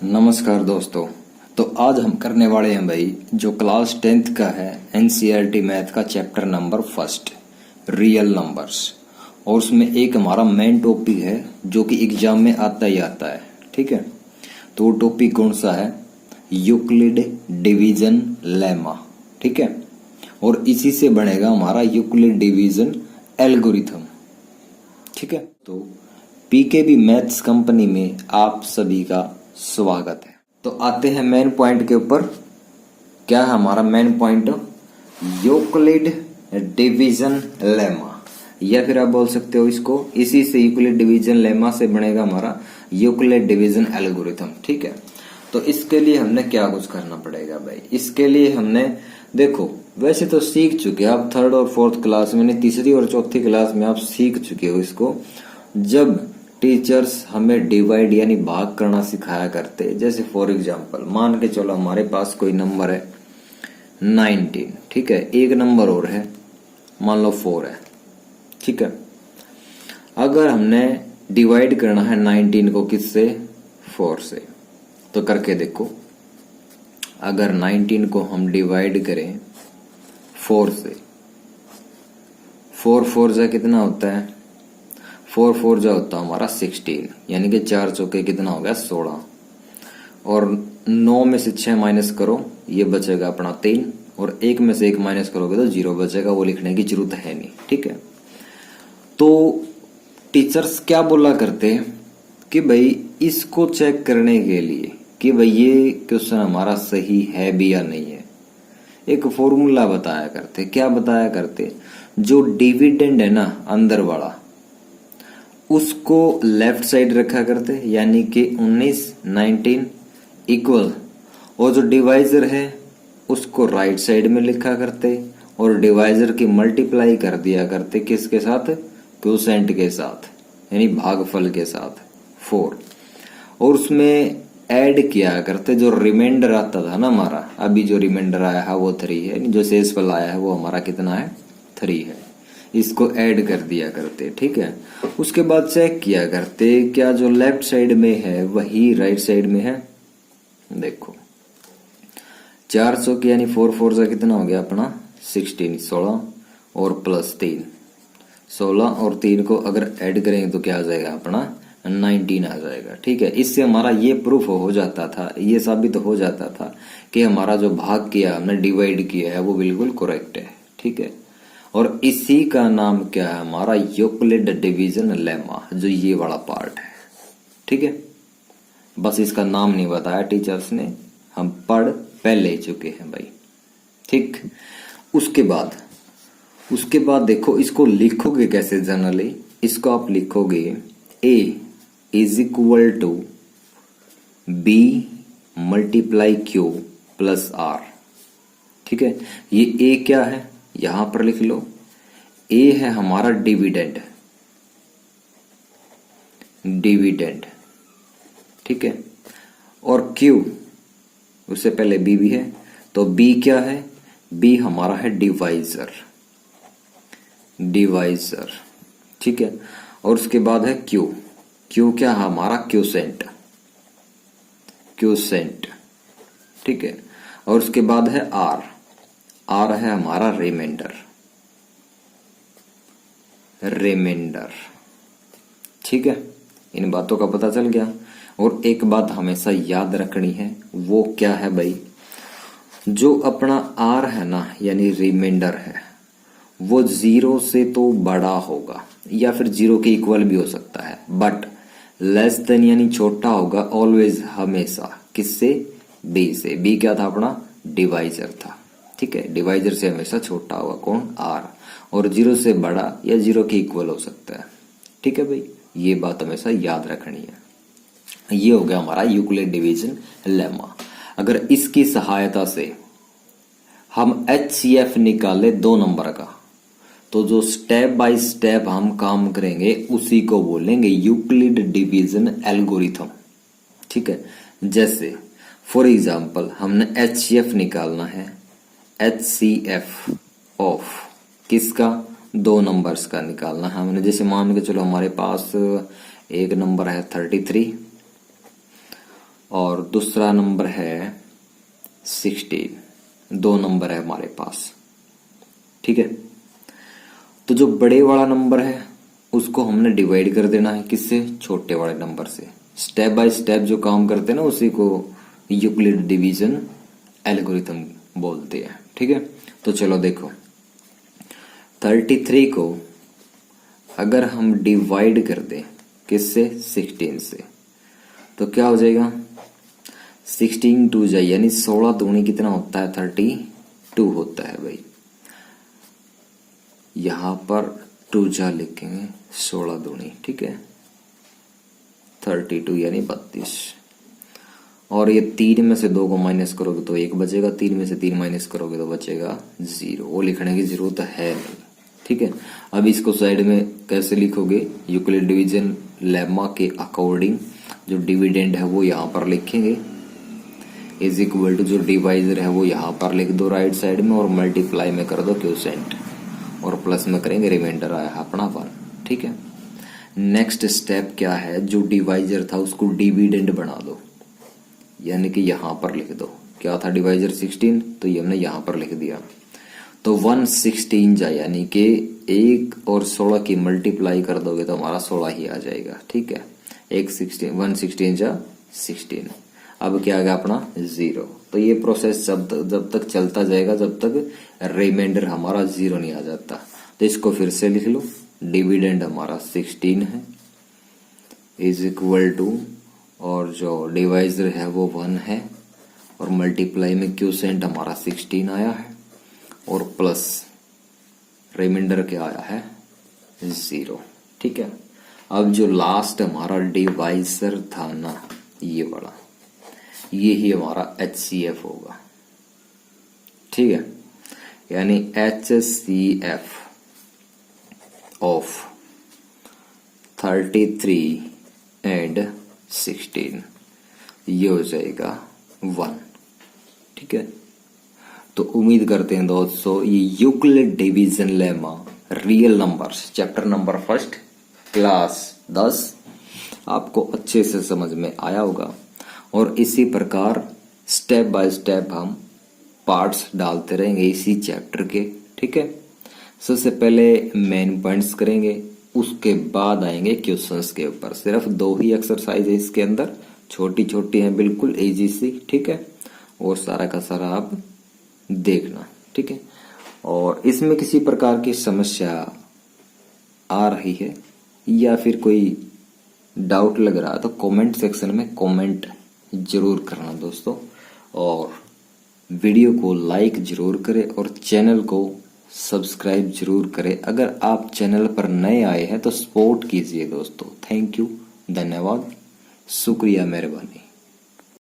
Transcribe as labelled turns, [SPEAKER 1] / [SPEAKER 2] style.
[SPEAKER 1] नमस्कार दोस्तों। तो आज हम करने वाले हैं भाई जो क्लास 10th का है एनसीईआरटी मैथ का chapter number first real numbers. और उसमें एक हमारा मेन टॉपिक है जो कि एग्जाम में आता ही आता है। ठीक है, तो वो टॉपिक कौन सा है? Euclid division lemma. ठीक है, और इसी से बनेगा हमारा यूक्लिड डिवीजन एल्गोरिथम। ठीक है, तो पीकेबी मैथ्स कंपनी में आप सभी का स्वागत है। तो आते हैं मेन पॉइंट के ऊपर। क्या है हमारा main point? Euclid division lemma, या फिर आप बोल सकते हो इसको, इसी से यूक्लिड डिवीजन लेमा से बनेगा हमारा यूक्लिड डिवीजन एल्गोरिथम। ठीक है, तो इसके लिए हमने क्या कुछ करना पड़ेगा भाई? इसके लिए हमने देखो, वैसे तो सीख चुके आप थर्ड और फोर्थ क्लास में, तीसरी और चौथी क्लास में आप सीख चुके हो इसको। जब टीचर्स हमें डिवाइड यानी भाग करना सिखाया करते, जैसे फॉर एग्जांपल मान के चलो हमारे पास कोई नंबर है 19। ठीक है, एक नंबर और है मान लो 4 है। ठीक है, अगर हमने डिवाइड करना है 19 को किससे? 4 से। तो करके देखो, अगर 19 को हम डिवाइड करें 4 से, 4 4 जा कितना होता है? 4 4 जा होता है हमारा 16, यानी कि 4 चौके कितना हो गया? 16। और 9 में से 6 माइनस करो, ये बचेगा अपना 3, और 1 में से 1 माइनस करोगे तो 0 बचेगा, वो लिखने की जरूरत है नहीं। ठीक है, तो टीचर्स क्या बोला करते हैं कि भाई इसको चेक करने के लिए कि भाई ये क्वेश्चन हमारा सही है भी या नहीं है, एक फॉर्मूला बताया करते। क्या बताया करते? जो डिविडेंड है ना अंदर वाला, उसको लेफ्ट साइड रखा करते, यानी कि 19 19 इक्वल, और जो डिवाइजर है उसको राइट साइड में लिखा करते, और डिवाइजर की मल्टीप्लाई कर दिया करते किसके साथ? क्वोशेंट के साथ, यानी भागफल के साथ 4। और उसमें ऐड किया करते जो रिमाइंडर आता था ना हमारा, अभी जो रिमाइंडर आया है वो 3 है, जो शेषफल आया है वो हमारा कितना है? 3 है। इसको ऐड कर दिया करते। ठीक है, उसके बाद चेक किया करते क्या जो लेफ्ट साइड में है वही राइट साइड में है। देखो 400 की यानी 4 4 का कितना हो गया अपना? 16 16, और प्लस 3 16, और 3 को अगर ऐड करेंगे तो क्या आ जाएगा अपना? 19 आ जाएगा। ठीक है, इससे हमारा ये प्रूफ हो जाता था, ये साबित हो जाता था कि हमारा जो भाग किया हमने, डिवाइड किया है, वो बिल्कुल करेक्ट है। ठीक है, और इसी का नाम क्या है? हमारा यूक्लिड डिवीजन लेमा, जो ये वाला पार्ट है। ठीक है, बस इसका नाम नहीं बताया टीचर्स ने, हम पढ़ पहले ही चुके हैं भाई। ठीक, उसके बाद देखो इसको लिखोगे कैसे? जनरली इसको आप लिखोगे a is equal to b multiply q plus r। ठीक है, ये a क्या है यहां पर लिख लो, a है हमारा डिविडेंड। ठीक है, और q उससे पहले b भी है, तो b क्या है? b हमारा है डिवाइजर। ठीक है, और उसके बाद है q क्या है हमारा? क्वोशेंट। ठीक है, और उसके बाद है r है हमारा रिमाइंडर। ठीक है, इन बातों का पता चल गया। और एक बात हमेशा याद रखनी है, वो क्या है भाई? जो अपना r है ना, यानी रिमाइंडर है, वो 0 से तो बड़ा होगा या फिर 0 के इक्वल भी हो सकता है, बट लेस देन यानी छोटा होगा ऑलवेज, हमेशा। किससे? b से। b क्या था अपना? डिवाइजर था। ठीक है, डिवाइजर से हमेशा छोटा होगा कौन? r, और 0 से बड़ा या 0 के इक्वल हो सकता है। ठीक है भाई, ये बात हमेशा याद रखनी है। ये हो गया हमारा यूक्लिड डिवीजन लेमा। अगर इसकी सहायता से हम HCF निकाले 2 नंबर का, तो जो स्टेप बाय स्टेप हम काम करेंगे उसी को बोलेंगे यूक्लिड डिवीजन एल्गोरिथम। ठीक है, जैसे फॉर एग्जांपल हमने HCF निकालना है, HCF ऑफ किसका? 2 नंबर्स का निकालना है हमने। जैसे मान के चलो हमारे पास एक नंबर है 33, और दूसरा नंबर है 16, 2 नंबर है हमारे पास। ठीक है, तो जो बड़े वाला नंबर है उसको हमने डिवाइड कर देना है किससे, छोटे वाले नंबर से। स्टेप बाय स्टेप जो काम करते हैं ना उसी को यूक्लिड डिवीजन एल्गोरिथम बोलते हैं। ठीक है, तो चलो देखो 33 को अगर हम डिवाइड कर दें किससे, 16 से, तो क्या हो जाएगा, 16 2 जाए यानी 16 दूनी कितना होता है, 32 होता है भाई। यहां पर 2 जा लिखेंगे, 16 दूनी, ठीक है, 32 यानी 32। और ये 3 में से 2 को माइनस करोगे तो 1 बचेगा, 3 में से 3 माइनस करोगे तो बचेगा 0। वो लिखने की जरूरत है नहीं। ठीक है, अब इसको साइड में कैसे लिखोगे, यूक्लिड डिवीजन लेमा के अकॉर्डिंग जो डिविडेंड है वो यहां पर लिखेंगे, इज इक्वल टू जो डिवाइजर है वो यहां पर लिख दो राइट साइड में, और मल्टीप्लाई में कर दो क्वोशिएंट, और प्लस में करेंगे रिमाइंडर आया अपना 1। ठीक है, नेक्स्ट स्टेप क्या है, जो डिवाइजर था उसको डिविडेंड बना दो, यानी कि यहां पर लिख दो। क्या था डिवाइजर 16, तो ये हमने यहां पर लिख दिया। तो 116 जाए यानी कि 1 और 16 की मल्टीप्लाई कर दोगे तो हमारा 16 ही आ जाएगा। ठीक है, 116 जा 16। अब क्या आ गया अपना 0। तो ये प्रोसेस जब तक चलता जाएगा जब तक रिमाइंडर हमारा 0 नहीं आ जाता। तो इसको फिर से लिख लो, डिविडेंड हमारा 16 है, इज इक्वल टू, और जो डिवाइजर है वो 1 है, और मल्टीप्लाई में क्वोशिएंट हमारा 16 आया है, और प्लस रिमाइंडर क्या आया है 0। ठीक है, अब जो लास्ट हमारा डिवाइजर था ना ये वाला, ये ही हमारा HCF होगा। ठीक है, यानी HCF ऑफ 33 एंड 16 ये हो जाएगा 1। ठीक है, तो उम्मीद करते हैं दोस्तों ये Euclid division lemma real numbers chapter number 1 class 10 आपको अच्छे से समझ में आया होगा, और इसी प्रकार स्टेप बाय स्टेप हम पार्ट्स डालते रहेंगे इसी चैप्टर के। ठीक है, सबसे पहले मेन पॉइंट्स करेंगे, उसके बाद आएंगे क्वेश्चंस के ऊपर। सिर्फ 2 ही एक्सरसाइज है इसके अंदर, छोटी छोटी हैं बिल्कुल इजी सी। ठीक है, और सारा का सारा आप देखना। ठीक है, और इसमें किसी प्रकार की समस्या आ रही है या फिर कोई डाउट लग रहा है तो कमेंट सेक्शन में कमेंट जरूर करना दोस्तों, और वीडियो को लाइक जरूर करें और चैनल को सब्सक्राइब जरूर करें। अगर आप चैनल पर नए आए हैं तो सपोर्ट कीजिए दोस्तों। थैंक यू, धन्यवाद, शुक्रिया, मेहरबानी।